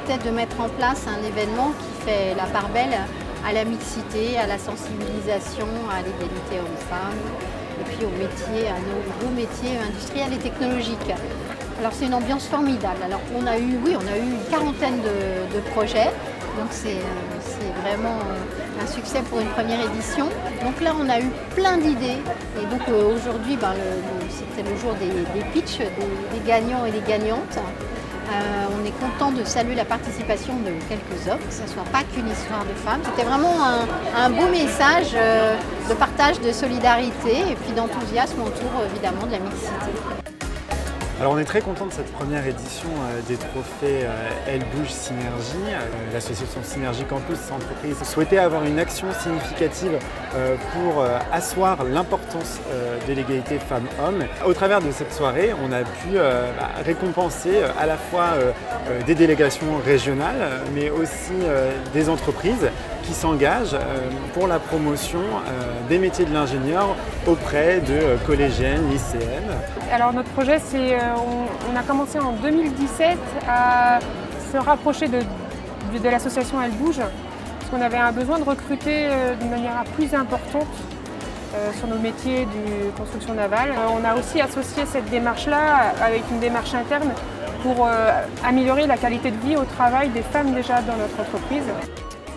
peut-être de mettre en place un événement qui fait la part belle à la mixité, à la sensibilisation, à l'égalité hommes-femmes, et puis aux métiers, à nos gros métiers industriels et technologiques. Alors c'est une ambiance formidable. Alors on a eu une quarantaine de projets, donc c'est vraiment un succès pour une première édition. Donc là on a eu plein d'idées, et donc aujourd'hui c'était le jour des pitchs, des gagnants et des gagnantes. On est content de saluer la participation de quelques hommes, que ce ne soit pas qu'une histoire de femmes. C'était vraiment un beau message de partage, de solidarité et puis d'enthousiasme autour évidemment de la mixité. Alors on est très content de cette première édition des trophées Elle Bouge Synergie. L'association Synergie Campus Entreprise souhaitait avoir une action significative pour asseoir l'importance de l'égalité femmes-hommes. Au travers de cette soirée, on a pu récompenser à la fois des délégations régionales, mais aussi des entreprises qui s'engagent pour la promotion des métiers de l'ingénieur auprès de collégiennes, lycéennes. Alors notre projet, on a commencé en 2017 à se rapprocher de l'association Elle Bouge, parce qu'on avait un besoin de recruter d'une manière plus importante sur nos métiers de construction navale. On a aussi associé cette démarche-là avec une démarche interne pour améliorer la qualité de vie au travail des femmes déjà dans notre entreprise.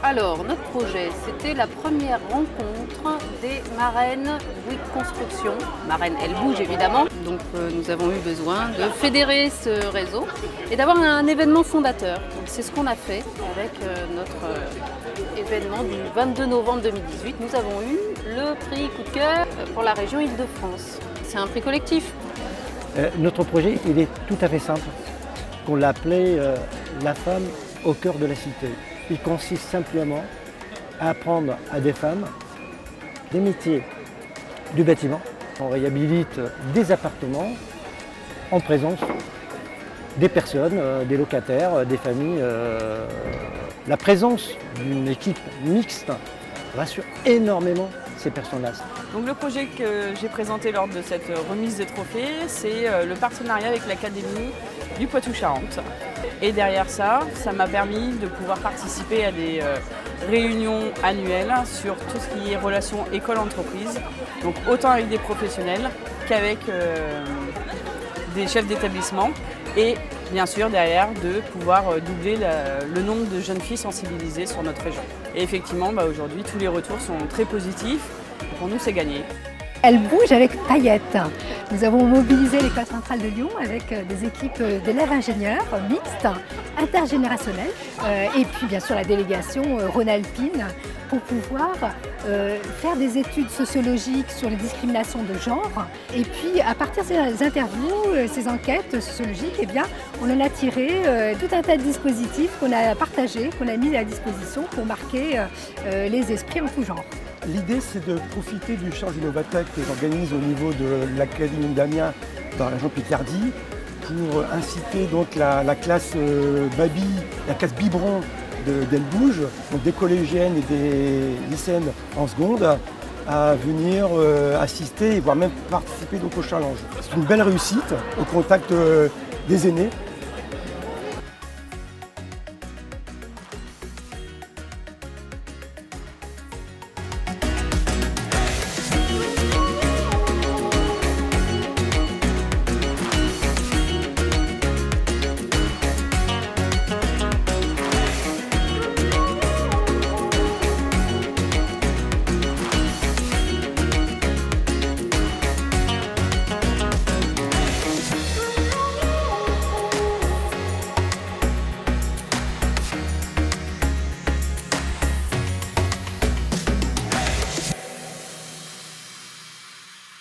Alors, notre projet, c'était la première rencontre des marraines Bouygues Construction, marraine Elle Bouge évidemment. Donc nous avons eu besoin de fédérer ce réseau et d'avoir un événement fondateur. Donc c'est ce qu'on a fait avec notre événement du 22 novembre 2018. Nous avons eu le prix coup de cœur pour la région Île-de-France. C'est un prix collectif. Notre projet, il est tout à fait simple. On l'a appelé la femme au cœur de la cité. Il consiste simplement à apprendre à des femmes des métiers du bâtiment. On réhabilite des appartements en présence des personnes, des locataires, des familles. La présence d'une équipe mixte rassure énormément ces personnes-là. Donc le projet que j'ai présenté lors de cette remise des trophées, c'est le partenariat avec l'Académie du Poitou-Charentes. Et derrière ça, ça m'a permis de pouvoir participer à des réunions annuelles sur tout ce qui est relations école-entreprise, donc autant avec des professionnels qu'avec des chefs d'établissement, et bien sûr derrière de pouvoir doubler le nombre de jeunes filles sensibilisées sur notre région. Et effectivement, aujourd'hui, tous les retours sont très positifs. Pour nous, c'est gagné. Elle bouge avec paillettes. Nous avons mobilisé l'École centrale de Lyon avec des équipes d'élèves ingénieurs mixtes, intergénérationnelles, et puis bien sûr la délégation Rhône-Alpine pour pouvoir faire des études sociologiques sur les discriminations de genre. Et puis à partir de ces interviews, ces enquêtes sociologiques, eh bien, on en a tiré tout un tas de dispositifs qu'on a partagés, qu'on a mis à disposition pour marquer les esprits en tout genre. L'idée, c'est de profiter du Charge Innovatech que j'organise au niveau de l'Académie d'Amiens dans la région Picardie pour inciter donc la classe Babi, la classe Biberon d'Elle Bouge, donc des collégiennes et des lycéennes en seconde, à venir assister et voire même participer donc au challenge. C'est une belle réussite au contact des aînés